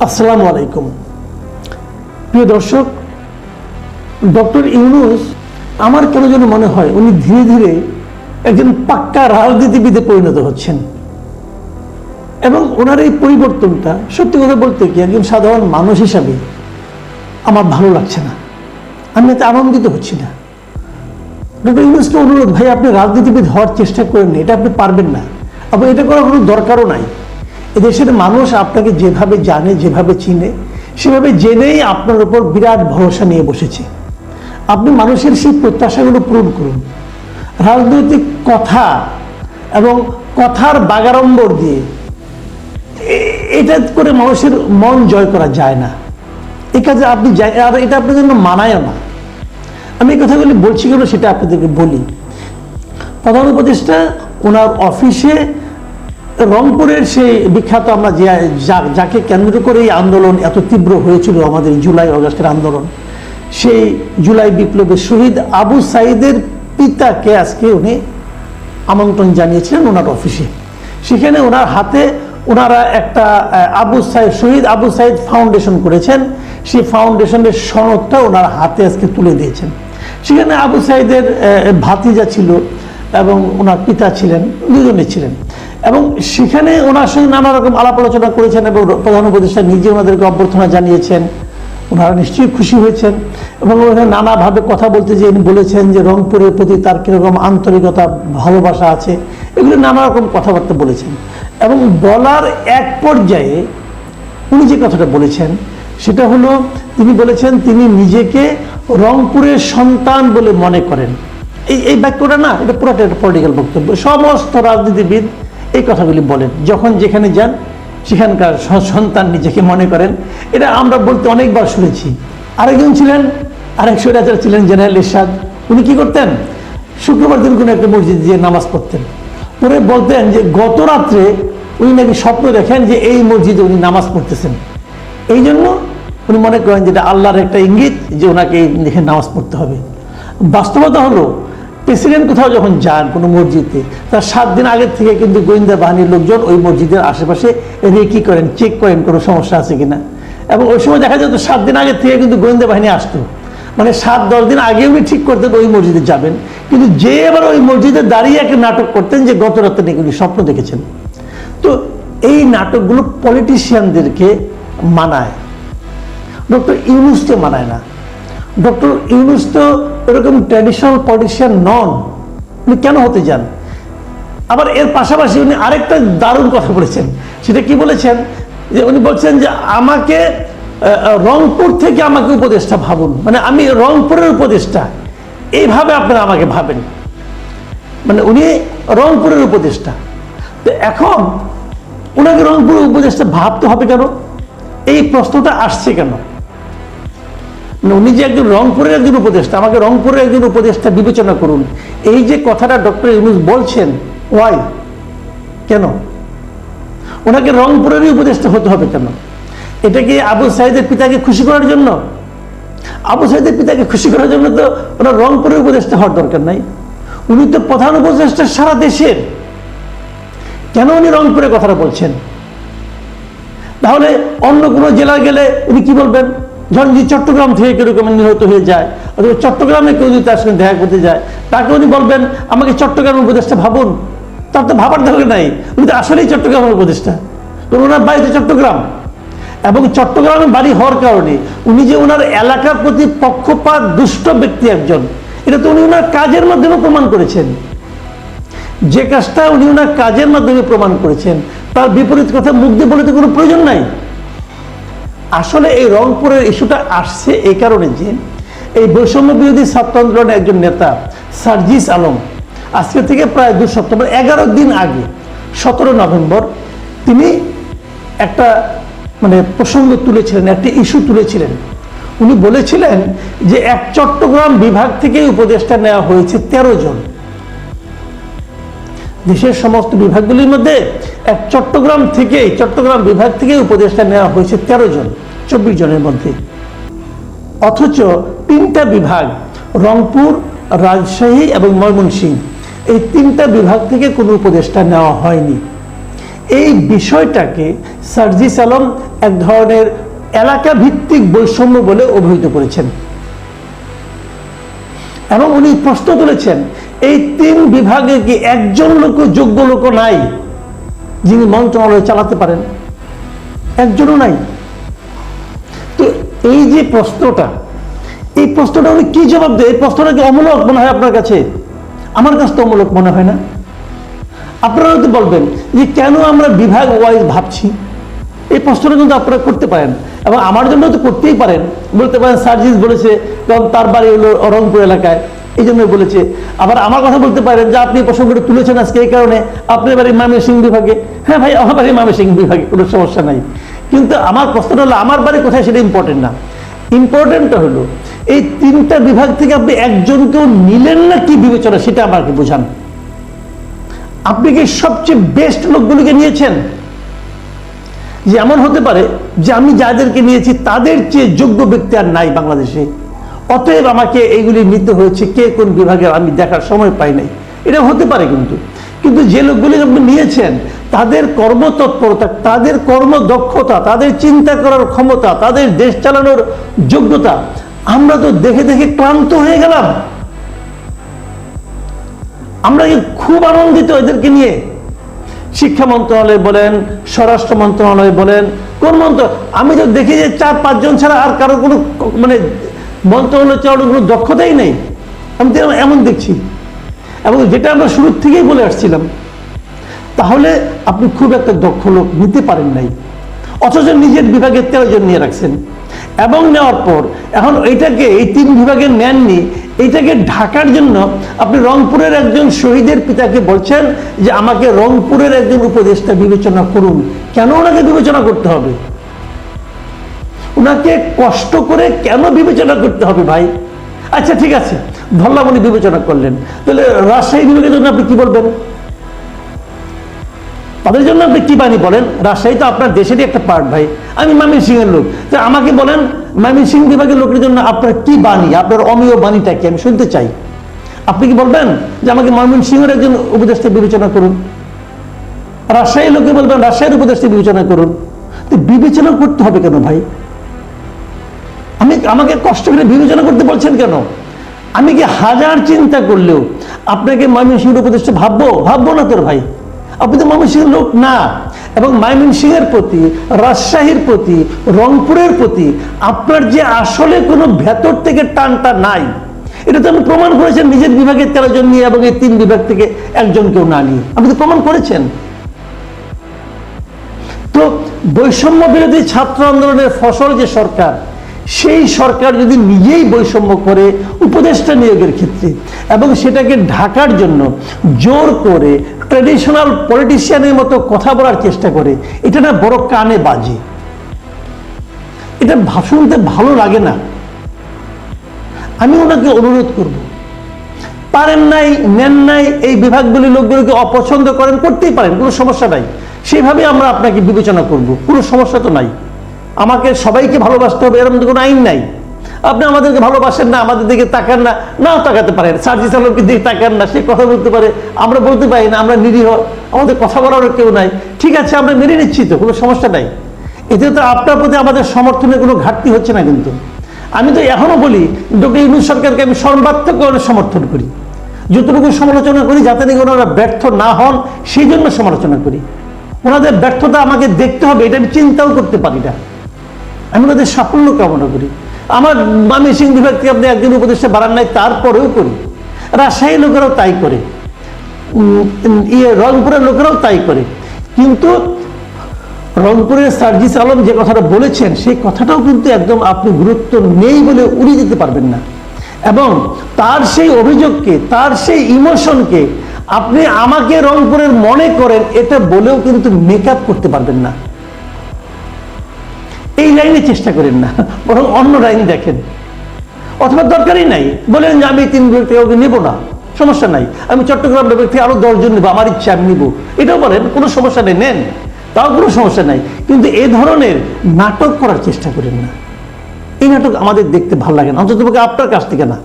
আসসালামু আলাইকুম। প্রিয় দর্শক, ডক্টর ইউনূস আমার কেন যেন মনে হয় উনি ধীরে ধীরে একজন পাক্কা রাজনীতিবিদে পরিণত হচ্ছেন এবং ওনার এই পরিবর্তনটা সত্যি কথা বলতে কি একজন সাধারণ মানুষ হিসাবে আমার ভালো লাগছে না, আমি এতে আনন্দিত হচ্ছি না। ডক্টর ইউনূসকে অনুরোধ, ভাই আপনি রাজনীতিবিদ হওয়ার চেষ্টা করেন, এটা আপনি পারবেন না এবং এটা করার কোনো দরকারও নাই। এদেশের মানুষ আপনাকে যেভাবে জানে, যেভাবে চিনে, সেভাবে জেনেই আপনার উপর বিরাট ভরসা নিয়ে বসেছে। আপনি মানুষের সেই প্রত্যাশাগুলো পূরণ করুন। রাজনৈতিক কথা এবং কথার বাগাড়ম্বর দিয়ে এটা করে মানুষের মন জয় করা যায় না। এই কাজে আপনি আর এটা আপনার জন্য মানায়ও না। আমি এই কথাগুলি বলছি কেন সেটা আপনাদেরকে বলি। প্রধান উপদেষ্টা ওনার অফিসে রংপুরের সেই বিখ্যাত, আমরা যাকে কেন্দ্র করে এই আন্দোলন এত তীব্র হয়েছিল, আমাদের জুলাই আগস্টের আন্দোলন, সেই জুলাই বিপ্লবের শহীদ আবু সাইদের পিতাকে আজকে উনি আমন্ত্রণ জানিয়েছিলেন ওনার অফিসে। সেখানে ওনার হাতে ওনারা একটা শহীদ আবু সাইদ ফাউন্ডেশন করেছেন, সেই ফাউন্ডেশনের সনদটা ওনার হাতে আজকে তুলে দিয়েছেন। সেখানে আবু সাইদের ভাতিজা ছিল এবং ওনার পিতা ছিলেন, দুজনে ছিলেন এবং সেখানে ওনার সঙ্গে নানা রকম আলাপ আলোচনা করেছেন এবং প্রধান উপদেষ্টা নিজে ওনাদেরকে অভ্যর্থনা জানিয়েছেন। ওনারা নিশ্চয়ই খুশি হয়েছেন এবং ওখানে নানাভাবে কথা বলতে যে বলেছেন যে রংপুরের প্রতি তার কীরকম আন্তরিকতা, ভালোবাসা আছে, এগুলো নানা রকম কথাবার্তা বলেছেন। এবং বলার এক পর্যায়ে উনি যে কথাটা বলেছেন সেটা হলো, তিনি বলেছেন তিনি নিজেকে রংপুরের সন্তান বলে মনে করেন। এই বাক্যটা না, এটা পুরোটা একটা পলিটিক্যাল বক্তব্য। সমস্ত রাজনীতিবিদ এই কথাগুলি বলেন, যখন যেখানে যান সেখানকার সন্তান নিজেকে মনে করেন। এটা আমরা বলতে অনেকবার শুনেছি। আরেকজন ছিলেন, আরেক স্বৈরাচার ছিলেন জেনারেল এরশাদ। উনি কি করতেন? শুক্রবার দিন কোনো একটা মসজিদ দিয়ে নামাজ পড়তেন, পরে বলতেন যে গত রাত্রে উনি নাকি স্বপ্ন দেখেন যে এই মসজিদে উনি নামাজ পড়তেছেন। এই জন্য উনি মনে করেন যেটা আল্লাহর একটা ইঙ্গিত যে ওনাকে দেখে নামাজ পড়তে হবে। বাস্তবতা হলো, প্রেসিডেন্ট কোথাও যখন যান কোনো মসজিদে, তার 7 দিন আগের থেকে কিন্তু গোয়েন্দা বাহিনীর লোকজন ওই মসজিদের আশেপাশে রেকি করেন, চেক করেন কোনো সমস্যা আছে কিনা। এবং ওই সময় দেখা যেত 7 দিন আগের থেকে কিন্তু গোয়েন্দা বাহিনী আসতো, মানে 7-10 দিন আগে উনি ঠিক করতেন ওই মসজিদে যাবেন। কিন্তু যে এবার ওই মসজিদে দাঁড়িয়ে একটা নাটক করতেন যে গত রাতে নাকি উনি স্বপ্ন দেখেছেন। তো এই নাটকগুলো পলিটিশিয়ানদেরকে মানায়, ডক্টর ইউনূসকে মানায় না। ডক্টর ইউনূস তো এরকম ট্র্যাডিশনাল পলিটিশিয়ান নন। উনি কেন হতে যান? আবার এর পাশাপাশি উনি আরেকটা দারুণ কথা বলেছেন। সেটা কি বলেছেন? যে উনি বলছেন যে আমাকে রংপুর থেকে আমাকে উপদেষ্টা ভাবুন, মানে আমি রংপুরের উপদেষ্টা, এইভাবে আপনারা আমাকে ভাবেন। মানে উনি রংপুরের উপদেষ্টা। তো এখন ওনাকে রংপুরের উপদেষ্টা ভাবতে হবে কেন? এই প্রশ্নটা আসছে কেন? উনি যে একজন রংপুরের একজন উপদেষ্টা, আমাকে রংপুরের একজন উপদেষ্টা বিবেচনা করুন, এই যে কথাটা ডক্টর ইউনূস বলছেন, ওয়াই, কেন ওনাকে রংপুরেরই উপদেষ্টা হতে হবে কেন? এটা কি আবু সাইদের পিতাকে খুশি করার জন্য? আবু সাইদের পিতাকে খুশি করার জন্য তো ওনার রংপুরের উপদেষ্টা হওয়ার দরকার নাই। উনি তো প্রধান উপদেষ্টা সারা দেশের, কেন উনি রংপুরের কথাটা বলছেন? তাহলে অন্য কোনো জেলা গেলে উনি কি বলবেন? ধরেন যে চট্টগ্রাম থেকে কিরকম নিহত হয়ে যায়, অথবা চট্টগ্রামে কেউ যদি তার সঙ্গে দেখা করতে যায়, তাকে উনি বলবেন আমাকে চট্টগ্রামের উপদেষ্টা ভাবুন। তার তো ভাবার দরকার নাই, উনি তো আসলেই চট্টগ্রামের উপদেষ্টা, কারণ ওনার বাড়িতে চট্টগ্রাম। এবং চট্টগ্রামে বাড়ি হওয়ার কারণে উনি যে ওনার এলাকার প্রতি পক্ষপাত দুষ্ট ব্যক্তি একজন, এটা তো উনি ওনার কাজের মাধ্যমে প্রমাণ করেছেন। যে কাজটা উনি ওনার কাজের মাধ্যমে প্রমাণ করেছেন, তার বিপরীত কথা মুখ দিয়ে বলে তো কোনো প্রয়োজন নাই। আসলে এই রংপুরের ইস্যুটা আসছে এই কারণে যে এই বৈষম্য বিরোধী ছাত্র আন্দোলনের একজন নেতা সার্জিস আলম আজকে থেকে প্রায় 2 সপ্তাহ, 11 দিন আগে 17 নভেম্বর তিনি একটা প্রসঙ্গ তুলেছিলেন, একটা ইস্যু তুলেছিলেন। উনি বলেছিলেন যে এক চট্টগ্রাম বিভাগ থেকে উপদেষ্টা নেওয়া হয়েছে 13 জন। দেশের সমস্ত বিভাগগুলির মধ্যে এক চট্টগ্রাম বিভাগ থেকে উপদেষ্টা নেওয়া হয়েছে 13 জন, 24 জনের মধ্যে। অথচ 3টা বিভাগ, রংপুর, রাজশাহী এবং ময়মনসিংহ, এই 3টা বিভাগ থেকে কোনো উপদেষ্টা নেওয়া হয়নি। এই বিষয়টাকে সার্জিস আলম এক ধরনের এলাকা ভিত্তিক বৈষম্য বলে অভিহিত করেছেন এবং উনি প্রশ্ন তুলেছেন, এই 3 বিভাগে কি একজন লোক, যোগ্য লোক নাই যিনি মন্ত্রণালয় চালাতে পারেন? একজনও নাই। তো এই যে প্রশ্নটা, এই প্রশ্নটা উনি কি জবাব দেয়? এই প্রশ্নটা কি অমূলক মনে হয় আপনার কাছে? আমার কাছে তো অমূলক মনে হয় না। আপনারা হয়তো বলবেন যে কেন আমরা বিভাগ ওয়াইজ ভাবছি, এই প্রশ্নটা কিন্তু আপনারা করতে পারেন এবং আমার জন্য তো করতেই পারেন। বলতে পারেন সার্জিস বলেছে কারণ তার বাড়ি হলো রংপুর এলাকায়, এই জন্য বলেছে। আবার আমার কথা বলতে পারেন যে আপনি প্রসঙ্গটা তুলেছেন আজকে এই কারণে, আপনার বাড়ি ময়মনসিংহ বিভাগে। হ্যাঁ ভাই, আমার বাড়ি ময়মনসিংহ বিভাগে, কোনো সমস্যা নাই। কিন্তু আমার প্রশ্নটা হলো আমার বাড়ি কোথায় সেটা ইম্পর্টেন্ট না। ইম্পর্টেন্টটা হলো এই 3টা বিভাগ থেকে আপনি একজনকেও নিলেন না, কি বিবেচনা সেটা আমাকে বোঝান। আপনি কি সবচেয়ে বেস্ট লোকগুলিকে নিয়েছেন? যে এমন হতে পারে যে আমি যাদেরকে নিয়েছি তাদের চেয়ে যোগ্য ব্যক্তি আর নাই বাংলাদেশে, অতএব আমাকে এইগুলি নিতে হয়েছে, কে কোন বিভাগের আমি দেখার সময় পাই নাই, এটা হতে পারে। কিন্তু যে লোকগুলি আপনি নিয়েছেন তাদের কর্মতৎপরতা, তাদের কর্মদক্ষতা, তাদের চিন্তা করার ক্ষমতা, তাদের দেশ চালানোর যোগ্যতা, আমরা তো দেখে দেখে ক্লান্ত হয়ে গেলাম। আমরা খুব আনন্দিত এদেরকে নিয়ে। শিক্ষা মন্ত্রণালয় বলেন, স্বরাষ্ট্র মন্ত্রণালয় বলেন, কোন আমি তো দেখি যে 4-5 জন ছাড়া আর কারো কোনো মানে মন্ত্রণালয় চালানোর কোনো দক্ষতাই নেই। আমি তো এমন দেখছি, এবং যেটা আমরা শুরুর থেকেই বলে আসছিলাম। তাহলে আপনি খুব একটা দক্ষ লোক নিতে পারেন নাই, অথচ নিজের বিভাগে 13 জন নিয়ে রাখছেন। এবং নেওয়ার পর এখন এইটাকে, এই 3 বিভাগে নেননি, এইটাকে ঢাকার জন্য আপনি রংপুরের একজন শহীদের পিতাকে বলছেন যে আমাকে রংপুরের একজন উপদেষ্টা বিবেচনা করুন। কেন ওনাকে বিবেচনা করতে হবে? ওনাকে কষ্ট করে কেন বিবেচনা করতে হবে ভাই? আচ্ছা ঠিক আছে, ধরলাম উনি বিবেচনা করলেন, তাহলে রাজশাহী বিভাগের জন্য আপনি কি বলবেন? তাদের জন্য আপনি কি বাণী বলেন? রাজশাহী তো আপনার দেশেরই একটা পার্ট ভাই। আমি ময়মনসিংহের লোক, তো আমাকে বলেন ময়মনসিংহ বিভাগের লোকের জন্য আপনার কি বাণী, আপনার অমীয় বাণীটা কি আমি শুনতে চাই। আপনি কি বলবেন যে আমাকে ময়মনসিংহের একজন উপদেষ্টা বিবেচনা করুন? রাজশাহী লোকে বলবেন রাজশাহীর উপদেষ্টা বিবেচনা করুন। তো বিবেচনা করতে হবে কেন ভাই? আমাকে কষ্ট করে বিবেচনা করতে বলছেন কেন? আমি কি হাজার চিন্তা করলেও আপনাকে ময়মনসিংহের উপদেষ্টা ভাববো না তোর ভাই? আপনি তো ময়মনসিংহের লোক না। এবং ময়মনসিংহের প্রতি, রাজশাহীর প্রতি, রংপুরের প্রতি আপনার যে আসলে কোনো ভেতর থেকে টানটা নাই, এটা তো আপনি প্রমাণ করেছেন নিজের বিভাগের 13 জন নিয়ে এবং এই 3 বিভাগ থেকে একজনকেও না নিয়ে। আপনি তো প্রমাণ করেছেন। তো বৈষম্য বিরোধী ছাত্র আন্দোলনের ফসল যে সরকার, সেই সরকার যদি নিজেই বৈষম্য করে উপদেষ্টা নিয়োগের ক্ষেত্রে এবং সেটাকে ঢাকার জন্য জোর করে ট্র্যাডিশনাল পলিটিশিয়ানের মতো কথা বলার চেষ্টা করে, এটা না বড় কানে বাজে, এটা শুনতে ভালো লাগে না। আমি ওনাকে অনুরোধ করব, পারেন নাই, নেন নাই, এই বিভাগগুলি লোকগুলোকে অপছন্দ করেন, করতেই পারেন, কোনো সমস্যা নাই। সেভাবে আমরা আপনাকে বিবেচনা করব, কোনো সমস্যা তো নাই। আমাকে সবাইকে ভালোবাসতে হবে এরকম তো কোনো আইন নাই। আপনি আমাদেরকে ভালোবাসেন না, আমাদের দিকে তাকান না, নাও তাকাতে পারেন। সার্জিস আলমকে দিকে তাকান না, সে কথা বলতে পারে, আমরা বলতে পারি না, আমরা নিরীহ, আমাদের কথা বলারও কেউ নাই। ঠিক আছে, আমরা মেনে নিচ্ছি, তো কোনো সমস্যা নাই। এতে তো আপনার প্রতি আমাদের সমর্থনের কোনো ঘাটতি হচ্ছে না। কিন্তু আমি তো এখনো বলি ডক্টর ইউনূস সরকারকে আমি সর্বাত্মক সমর্থন করি, যতটুকু সমালোচনা করি যাতে নাকি ওনারা ব্যর্থ না হন সেই জন্য সমালোচনা করি। ওনাদের ব্যর্থতা আমাকে দেখতে হবে, এটা আমি চিন্তাও করতে পারি না। আমি ওনাদের সাফল্য কামনা করি। আমার ময়মনসিংহ বিভাগ থেকে আপনি একজন উপদেষ্টা বাড়ান নাই, তারপরেও করি। রাজশাহী লোকেরাও তাই করে, রংপুরের লোকেরাও তাই করে। কিন্তু রংপুরের সার্জিস আলম যে কথাটা বলেছেন সেই কথাটাও কিন্তু একদম আপনি গুরুত্ব নেই বলে উড়িয়ে দিতে পারবেন না। এবং তার সেই অভিযোগকে, তার সেই ইমোশনকে আপনি আমাকে রংপুরের মনে করেন এটা বলেও কিন্তু মেকআপ করতে পারবেন না। এই লাইনে চেষ্টা করেন না, বরং অন্য লাইন দেখেন। অথবা দরকারই নাই, বলেন যে আমি 3 বিভাগ থেকে ওকে নেবো না, সমস্যা নাই। আমি চট্টগ্রাম বিভাগ থেকে আরো 10 জন নেবো, আমার ইচ্ছা আমি নিবো, এটাও বলেন, কোনো সমস্যা নেই, নেন, তাও কোনো সমস্যা নাই। কিন্তু এ ধরনের নাটক করার চেষ্টা করেন না। এই নাটক আমাদের দেখতে ভালো লাগে না, অন্তত আপনার কাছ থেকে না।